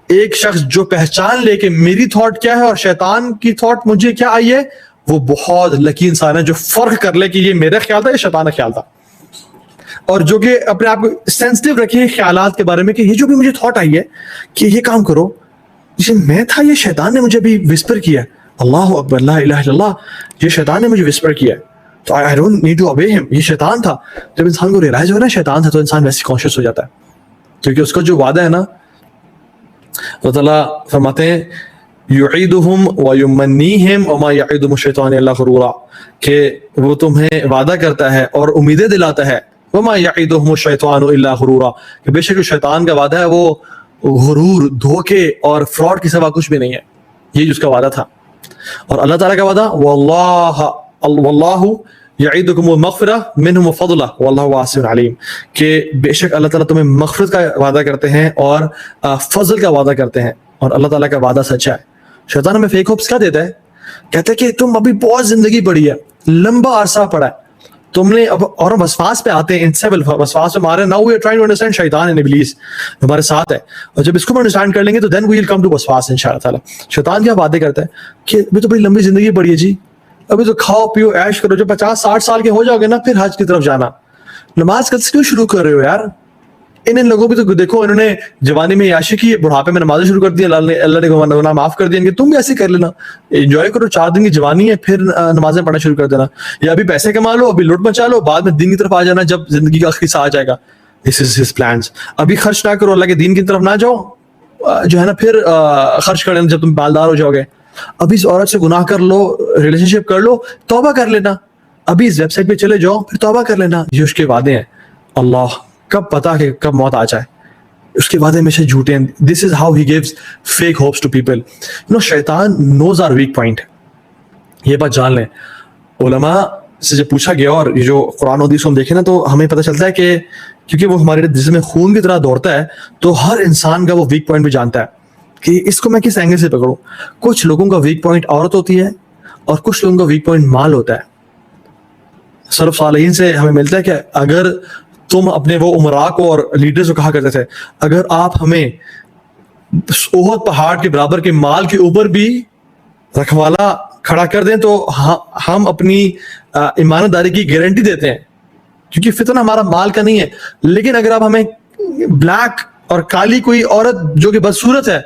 ایک شخص جو پہچان لے کہ میری تھاٹ کیا ہے اور شیطان کی تھاٹ مجھے کیا آئی ہے, وہ بہت لکی انسان ہے جو فرق کر لے کہ یہ میرا خیال تھا, یہ شیطان کا خیال تھا. اور جو کہ اپنے آپ کو سینسٹیو رکھے خیالات کے بارے میں کہ یہ جو بھی مجھے تھاٹ آئی ہے کہ یہ کام کرو, یہ میں تھا, یہ شیطان نے مجھے بھی وسپر کیا. اللہ اکبر, لا الہ الا اللہ, یہ شیطان نے مجھے وسپر کیا, تو I don't need to obey him, یہ شیطان تھا. جب انسان کو ریلائز ہو نا شیطان تھا, تو انسان ویسے کانشیس ہو جاتا ہے, کیونکہ اس کا جو وعدہ ہے نا, اللہ تعالیٰ فرماتے ہیں یعیدہم ویمنیہم وما یعیدہم الشیطان الا غرورا, کہ وہ تمہیں وعدہ کرتا ہے اور امیدیں دلاتا ہے, وما یعیدہم الشیطان الا غرورا, کہ بے شک شیطان کا وعدہ ہے وہ غرور, دھوکے اور فراڈ کے سوا کچھ بھی نہیں ہے. یہ اس کا وعدہ تھا. اور اللہ تعالیٰ کا وعدہ واللہ یعیدکم المغفرہ منہ وفضلہ واللہ واسع علیم, کہ بے شک اللہ تعالیٰ تمہیں مغفرت کا وعدہ کرتے ہیں اور فضل کا وعدہ کرتے ہیں, اور اللہ تعالیٰ کا وعدہ سچا ہے. شیطان ہمیں فیک ہوپس کیا دیتا ہے, کہتا ہے کہ تم ابھی بہت زندگی پڑی ہے, لمبا عرصہ پڑا ہے تم نے, اب اور ہم وسواس پہ آتے ہیں, انسیبل وسواس پہ مارے. Now we are trying to understand شیطان اینڈ ابلیس ہمارے ساتھ ہے, اور جب اس کو ہم انڈرسٹینڈ کر لیں گے تو دین وی ول کم ٹو وسواس انشاءاللہ تعالیٰ. شیطان کیا باتیں کرتا ہے کہ ابھی تو بڑی لمبی زندگی پڑی ہے جی, ابھی تو کھاؤ پیو عیش کرو, جب 50-60 سال کے ہو جاؤ گے نا پھر حج کی طرف جانا. نماز کل سے کیوں شروع کر رہے ہو یار؟ ان لوگوں بھی تو دیکھو, انہوں نے جوانی میں عیاشی کی, بڑھاپے میں نمازیں شروع کر دی, اللہ نے گناہ معاف کر دیا, کہ تم بھی ایسے کر لینا, انجوائے کرو, 4 دن کی جوانی ہے, پھر نمازیں پڑھنا شروع کر دینا, یا ابھی پیسے کما لو, ابھی لوٹ مچا لو, بعد میں دین کی طرف آ جانا جب زندگی کا حصہ آ جائے گا. دس از ہز پلانس. ابھی خرچ نہ کرو, اللہ کے دین کی طرف نہ جاؤ, جو ہے نا پھر خرچ کر لینا جب تم مالدار ہو جاؤ گے. ابھی اس عورت سے گناہ کر لو, ریلیشن شپ کر لو, توبہ کر لینا, ابھی اس ویب سائٹ پہ چلے جاؤ, پھر توبہ کر لینا. یہ اس کے وعدے ہیں. اللہ کب پتا کہ کب موت آ جائے, اس کے وعدے ہمیشہ جھوٹے ہیں. This is how he gives fake hopes to people. شیطان نوز آر ویک پوائنٹ, یہ بات جان لیں. علماء سے جب پوچھا گیا, اور یہ جو قرآن و حدیث کو ہم دیکھیں نا, تو ہمیں پتہ چلتا ہے کہ کیونکہ وہ ہمارے جسم میں خون کی طرح دوڑتا ہے, تو ہر انسان کا وہ ویک پوائنٹ بھی جانتا ہے کہ اس کو میں کس اینگل سے پکڑوں. کچھ لوگوں کا ویک پوائنٹ عورت ہوتی ہے, اور کچھ لوگوں کا ویک پوائنٹ مال ہوتا ہے. سلف صالحین سے ہمیں ملتا ہے کہ اگر تم اپنے وہ عمراء کو اور لیڈرز کو کہا کرتے تھے, اگر آپ ہمیں احد پہاڑ کے برابر کے مال کے اوپر بھی رکھوالا کھڑا کر دیں تو ہم اپنی ایمانت داری کی گارنٹی دیتے ہیں, کیونکہ فتنہ ہمارا مال کا نہیں ہے. لیکن اگر آپ ہمیں بلیک اور کالی کوئی عورت جو کہ بدصورت ہے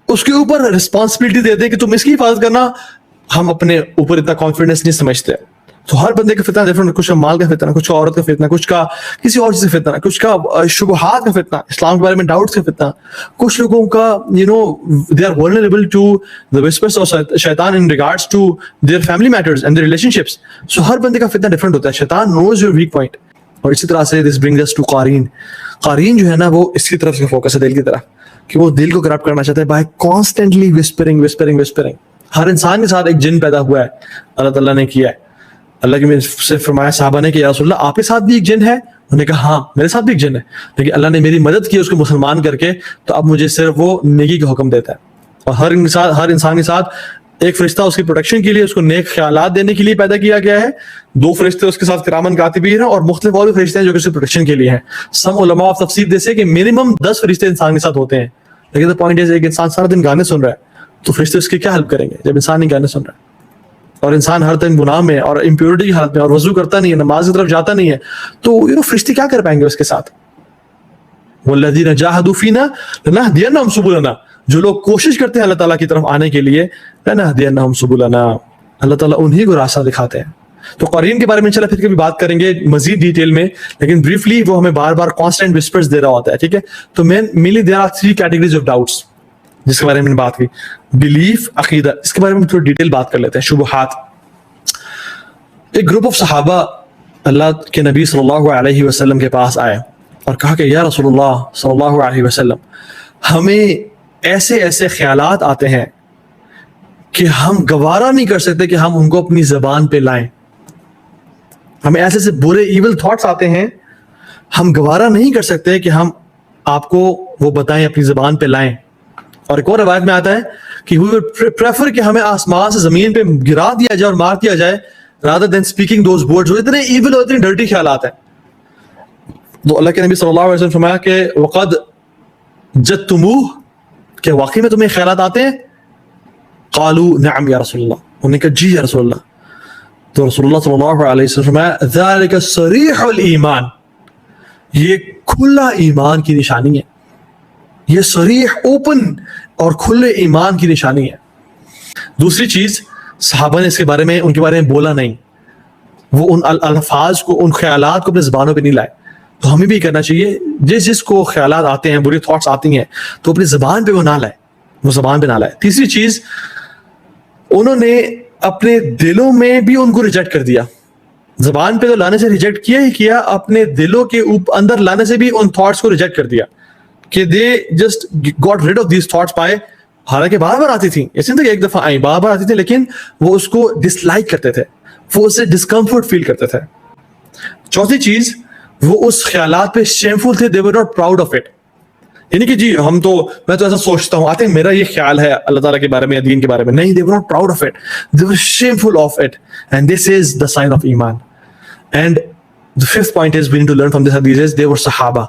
اس کے اوپر رسپانسبلٹی دیتے ہیں کہ تم اس کی حفاظت کرنا, ہم اپنے اوپر اتنا کانفیڈنس نہیں سمجھتے. تو ہر بندے کا فتنہ ڈفرنٹ, کچھ کا مال کا فتنہ, کچھ کا عورت کا فتنہ, کچھ کا کسی اور چیز کا فتنہ, کچھ کا شبہات کا فتنہ, اسلام کے بارے میں ڈاؤٹس کا فتنہ, کچھ لوگوں کا they are vulnerable to the whispers of شیطان in regards to their family matters and their relationships. So ہر بندے کا فتنہ ڈفرنٹ ہوتا ہے. شیطان knows your weak point. اور اسی طرح سے this brings us to قارین. قارین جو ہے نا, وہ اس کی طرف سے فوکس ہے, دل کی طرف, کہ وہ دل کو کرپٹ کرنا چاہتا ہے by constantly whispering. ہر انسان کے ساتھ ایک جن پیدا ہوا ہے, اللہ تعالیٰ نے کیا ہے. اللہ کے سے فرمایا صحابہ نے کہ یا رسول اللہ آپ کے ساتھ بھی ایک جن ہے؟ انہوں نے کہا ہاں میرے ساتھ بھی ایک جن ہے, لیکن اللہ نے میری مدد کی اس کو مسلمان کر کے, تو اب مجھے صرف وہ نیکی کا حکم دیتا ہے. اور ہر انسان کے ساتھ ایک فرشتہ اس کی پروٹیکشن کے لیے, اس کو نیک خیالات دینے کے لیے پیدا کیا گیا ہے. 2 فرشتے اس کے ساتھ کرامن کاتبین ہیں, اور مختلف اور بھی فرشتے ہیں جو کہ اس کی پروٹیکشن کے لیے ہیں. سم علماء آف تفسیر جیسے کہ منیمم 10 فرشتے انسان کے ساتھ ہوتے ہیں. لیکن پوائنٹ ہے, ایک انسان سارا دن گانے سن رہا ہے تو فرشتے اس کی کیا ہیلپ کریں گے جب انسان نہیں گانے سن رہا ہے, اور انسان ہر دن گناہ میں اور امپیورٹی کی حالت میں, اور وضو کرتا نہیں ہے, نماز کی طرف جاتا نہیں ہے, تو فرشتے کیا کر پائیں گے اس کے ساتھ؟ والذین جاہدوا فینا لنہدینہم سبلنا, جو لوگ کوشش کرتے ہیں اللہ تعالیٰ کی طرف آنے کے لیے, لنہدینہم سبلنا, اللہ تعالیٰ انہی کو راستہ دکھاتے ہیں. تو قرین کے بارے میں انشاءاللہ پھر کبھی بات کریں گے مزید ڈیٹیل میں, لیکن بریفلی وہ ہمیں بار بار کانسٹنٹ وسپرز دے رہا ہوتا ہے. ٹھیک ہے, تو mainly there are 3 categories of doubts جس کے بارے میں بات کی. بلیف, عقیدہ, اس کے بارے میں تھوڑی ڈیٹیل بات کر لیتے ہیں. شبہات. ایک گروپ آف صحابہ اللہ کے نبی صلی اللہ علیہ وسلم کے پاس آئے اور کہا کہ یا رسول اللہ صلی اللہ علیہ وسلم, ہمیں ایسے ایسے خیالات آتے ہیں کہ ہم گوارا نہیں کر سکتے کہ ہم ان کو اپنی زبان پہ لائیں. ہمیں ایسے ایسے برے ایول تھاٹس آتے ہیں, ہم گوارا نہیں کر سکتے کہ ہم آپ کو وہ بتائیں, اپنی زبان پہ لائیں. اور ایک اور روایت میں آتا ہے کہ we would prefer کہ ہمیں آسمان سے زمین پہ گرا دیا جائے اور مار دیا جائے rather than speaking those words. جو اتنے ایول اور اتنے ڈرٹی خیالات ہیں. تو اللہ کے نبی صلی اللہ علیہ وسلم فرمایا کہ وقد جدتموہ, کہ واقعی میں تمہیں خیالات آتے ہیں؟ قالوا نعم یا رسول اللہ, انہوں نے کہا جی یا رسول اللہ. تو رسول اللہ صلی اللہ علیہ وسلم فرمایا ذالک صریح الایمان, یہ کھلا ایمان کی نشانی ہے, یہ صریح اوپن اور کھلے ایمان کی نشانی ہے. دوسری چیز, صحابہ نے اس کے بارے میں, ان کے بارے میں بولا نہیں, وہ ان الفاظ کو, ان خیالات کو اپنے زبانوں پہ نہیں لائے. تو ہمیں بھی کرنا چاہیے, جس کو خیالات آتے ہیں, بری تھاٹس آتی ہیں, تو اپنی زبان پہ وہ نہ لائے, وہ زبان پہ نہ لائے. تیسری چیز, انہوں نے اپنے دلوں میں بھی ان کو ریجیکٹ کر دیا. زبان پہ تو لانے سے ریجیکٹ کیا ہی کیا, اپنے دلوں کے اندر لانے سے بھی ان تھاٹس کو ریجیکٹ کر دیا, کہ they just got rid of these thoughts پائے. حالانکہ بار بار آتی تھیں, ایسے نہیں کہ ایک دفعہ آئی, بار بار آتی تھی, لیکن وہ اس کو ڈس لائک کرتے تھے, وہ اس سے ڈسکمفرٹ فیل کرتے تھے. چوتھی چیز, وہ اس خیالات پہ شیمفل تھے, they were not proud of it. یعنی کہ جی ہم تو, میں تو ایسا سوچتا ہوں, آتے ہیں میرا یہ خیال ہے اللہ تعالیٰ کے بارے میں یا دین کے بارے میں, نہیں, they were not proud of it, they were shameful of it, and this is the sign of iman. And the fifth point is we need to learn from this hadith is they were Sahaba.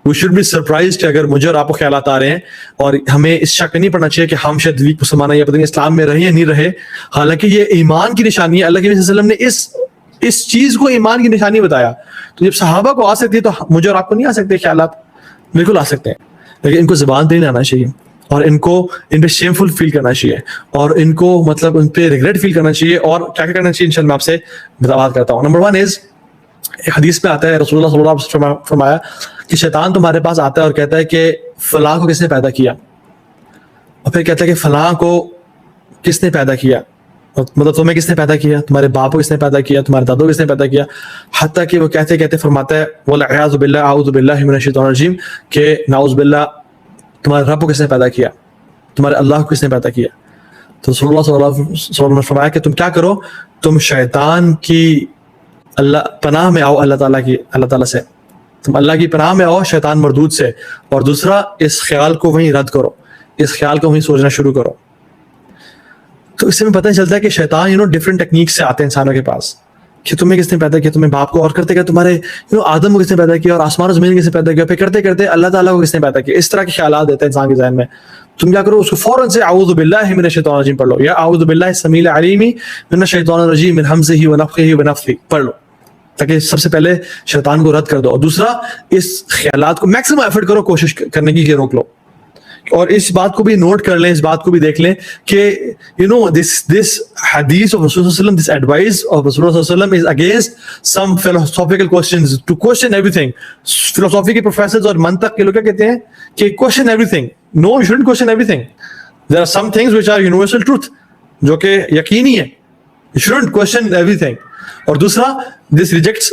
We should be surprised کہ اگر مجھے اور آپ کو خیالات آ رہے ہیں, اور ہمیں اس شک نہیں پڑنا چاہیے کہ ہم شاید ویک مسلمان ہیں یا پتہ نہیں اسلام میں رہے یا نہیں رہے. حالانکہ یہ ایمان کی نشانی ہے. اللہ کے نبی صلی اللہ علیہ وسلم نے اس چیز کو ایمان کی نشانی بتایا. تو جب صحابہ کو آ سکتی ہے تو مجھے اور آپ کو نہیں آ سکتے خیالات؟ بالکل آ سکتے ہیں, لیکن ان کو زبان پہ نہیں آنا چاہیے, اور ان پہ شیمفل فیل کرنا چاہیے, اور ان کو مطلب ان پہ ریگریٹ فیل کرنا چاہیے. اور کیا کیا کرنا چاہیے انشاءاللہ میں آپ سے بات کرتا ہوں. نمبر 1 از, حدیث میں آتا ہے رسول اللہ صلی اللہ علیہ وسلم فرمایا کہ شیطان تمہارے پاس آتا ہے اور کہتا ہے کہ فلاں کو کس نے پیدا کیا, اور پھر کہتا ہے کہ فلاں کو کس نے پیدا کیا, مطلب تمہیں کس نے پیدا کیا, تمہارے باپ کو کس نے پیدا کیا, تمہارے دادوں کو کس نے پیدا کیا, حتیٰ کہ وہ کہتے کہتے فرماتا ہے والعیاذ باللہ اعوذ باللہ من الشیطان الرجیم, کہ نعوذ باللہ تمہارے رب کو کس نے پیدا کیا, تمہارے اللہ کو کس نے پیدا کیا. تو رسول اللہ صلی اللہ علیہ وسلم نے فرمایا کہ تم کیا کرو, تم شیطان کی اللہ پناہ میں آؤ, اللہ تعالیٰ سے تم اللہ کی پناہ میں آؤ شیطان مردود سے. اور دوسرا, اس خیال کو وہیں رد کرو, اس خیال کو وہیں سوچنا شروع کرو. تو اس سے میں پتہ چلتا ہے کہ شیطان ڈفرینٹ ٹیکنیک سے آتے ہیں انسانوں کے پاس, کہ تمہیں کس نے پیدا کیا, تمہیں باپ کو, اور کرتے کرتے تمہارے آدم کو کس نے پیدا کیا, اور آسمان و زمین کس نے پیدا کیا, پھر کرتے کرتے اللہ تعالیٰ کو کس نے پیدا کیا. اس طرح کے خیالات دیتے ہیں انسان کے ذہن میں. تم کیا کرو, اس کو فوراً سے اعوذ باللہ من الشیطان الرجیم پڑھ لو, یا اعوذ باللہ السمیع العلیم من الشیطان الرجیم من ہمزہ ونفخہ ونفثہ پڑھ لو, تاکہ سب سے پہلے شیطان کو رد کر دو. اور دوسرا, اس خیالات کو میکسیمم ایفرٹ کرو, کوشش کرنے کی کہ روک لو. اور اس بات کو بھی نوٹ کر لیں, اس بات کو بھی دیکھ لیں کہ this hadith of Rasul sallallahu alaihi wasallam, this advice of Rasul sallallahu alaihi wasallam is against some philosophical questions, to question everything. Philosophy کے professors اور منطق کے لوگ کیا کہتے ہیں کہ question everything. No, you shouldn't question everything. There are some things which are universal truth, جو کہ یقینی ہے. You shouldn't question everything. اور دوسرا, this rejects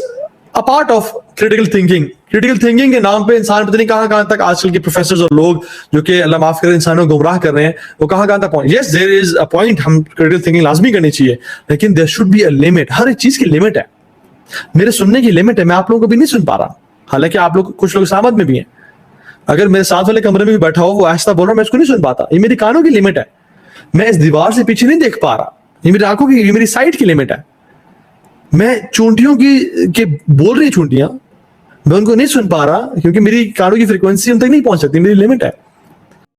a part of critical thinking. Critical thinking کے نام پہ انسان پتہ نہیں کہاں تک آج کل کے پروفیسرز اور لوگ جو کہ اللہ معاف کرے انسانوں کو گمراہ کر رہے ہیں, وہ کہاں تک پہنچ. Yes, there is a point, ہم critical thinking لازمی کرنی چاہیے, لیکن there should be a limit. ہر ایک چیز کی لمٹ ہے. میرے سننے کی لمٹ ہے, میں آپ لوگوں کو بھی نہیں سن پا رہا, حالانکہ آپ لوگ کچھ لوگ سامد میں بھی ہیں. اگر میرے ساتھ والے کمرے میں بھی بیٹھا ہو, وہ آہستہ بول رہا ہے, میں اس کو نہیں سن پاتا. یہ میری کانوں کی لمٹ ہے. میں اس دیوار سے پیچھے نہیں دیکھ پا رہا, یہ میری آنکھوں کی, یہ میری سائٹ کی لمٹ ہے. میں چونٹیوں کی بول رہی چونٹیاں, میں ان کو نہیں سن پا رہا کیونکہ میری کانوں کی فریکوینسی ان تک نہیں پہنچ سکتی, میری لمٹ ہے.